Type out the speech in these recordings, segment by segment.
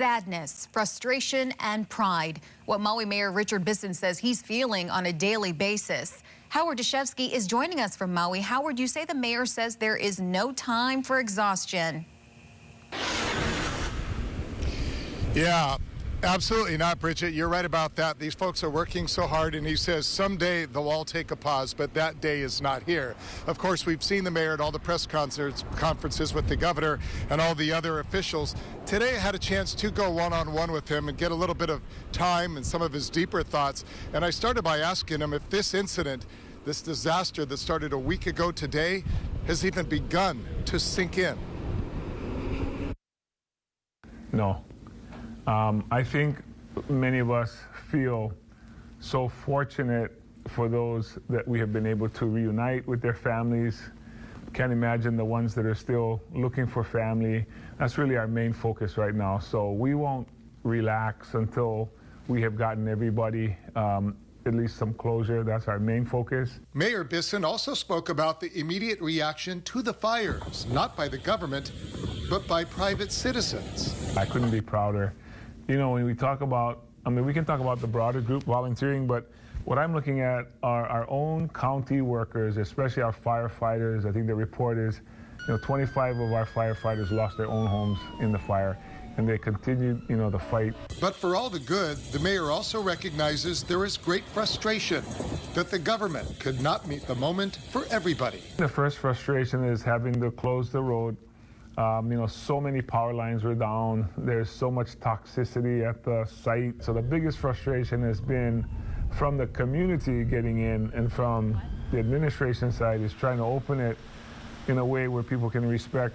Sadness, frustration, and pride. What Maui Mayor Richard Bisson says he's feeling on a daily basis. Howard Dashevsky is joining us from Maui. Howard, you say the mayor says there is no time for exhaustion. Yeah, absolutely not, Bridget. You're right about that. These folks are working so hard, and he says someday they'll all take a pause, but that day is not here. Of course, we've seen the mayor at all the press conferences with the governor and all the other officials. Today, I had a chance to go one-on-one with him and get a little bit of time and some of his deeper thoughts. And I started by asking him if this incident, this disaster that started a week ago today, has even begun to sink in. No. I think many of us feel so fortunate for those that we have been able to reunite with their families. Can't imagine the ones that are still looking for family. That's really our main focus right now. So we won't relax until we have gotten everybody at least some closure. That's our main focus. Mayor Bisson also spoke about the immediate reaction to the fires, not by the government, but by private citizens. I couldn't be prouder. You know, when we talk about, we can talk about the broader group volunteering, but what I'm looking at are our own county workers, especially our firefighters. I think the report is, 25 of our firefighters lost their own homes in the fire, and they continued, the fight. But for all the good, the mayor also recognizes there is great frustration that the government could not meet the moment for everybody. The first frustration is having to close the road. So many power lines were down. There's so much toxicity at the site. So the biggest frustration has been from the community getting in, and from the administration side is trying to open it in a way where people can respect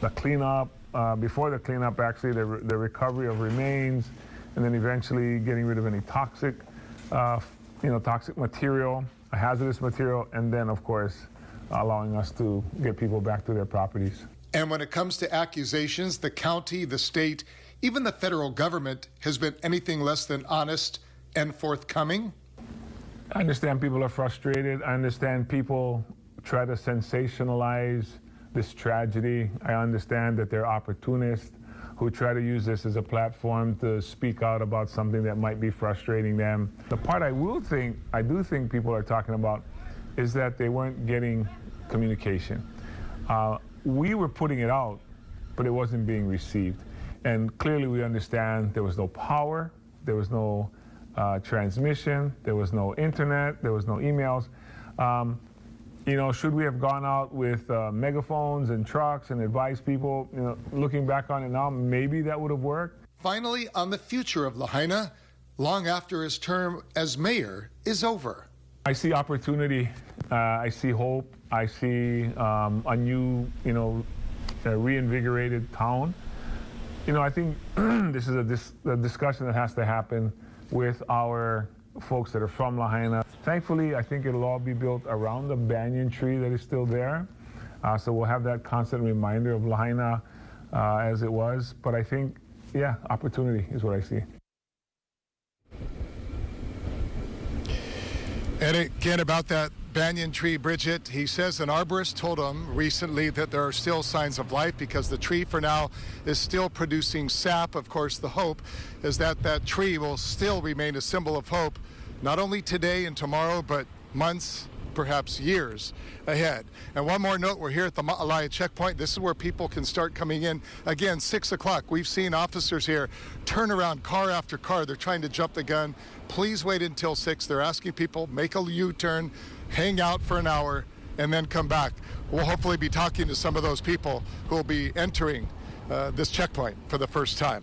the cleanup, before the cleanup, actually, the recovery of remains, and then eventually getting rid of any toxic, toxic material, hazardous material, and then, of course, allowing us to get people back to their properties. And when it comes to accusations, the county, the state, even the federal government has been anything less than honest and forthcoming. I understand people are frustrated. I understand people try to sensationalize this tragedy. I understand that there are opportunists who try to use this as a platform to speak out about something that might be frustrating them. The part I do think people are talking about is that they weren't getting communication. We were putting it out, but it wasn't being received. And clearly we understand there was no power, there was no transmission, there was no internet, there was no emails. Should we have gone out with megaphones and trucks and advised people, looking back on it now, maybe that would have worked. Finally, on the future of Lahaina, long after his term as mayor is over. I see opportunity, I see hope, I see a new, reinvigorated town. I think this is a discussion that has to happen with our folks that are from Lahaina. Thankfully, I think it'll all be built around the banyan tree that is still there. So we'll have that constant reminder of Lahaina as it was. But I think, opportunity is what I see. And again, about that banyan tree, Bridget, he says an arborist told him recently that there are still signs of life because the tree for now is still producing sap. Of course, the hope is that that tree will still remain a symbol of hope, not only today and tomorrow, but months, perhaps years ahead. And one more note, we're here at the Ma'alaya checkpoint. This is where people can start coming in. Again, 6 o'clock. We've seen officers here turn around car after car. They're trying to jump the gun. Please wait until 6. They're asking people, make a U-turn, hang out for an hour, and then come back. We'll hopefully be talking to some of those people who will be entering this checkpoint for the first time.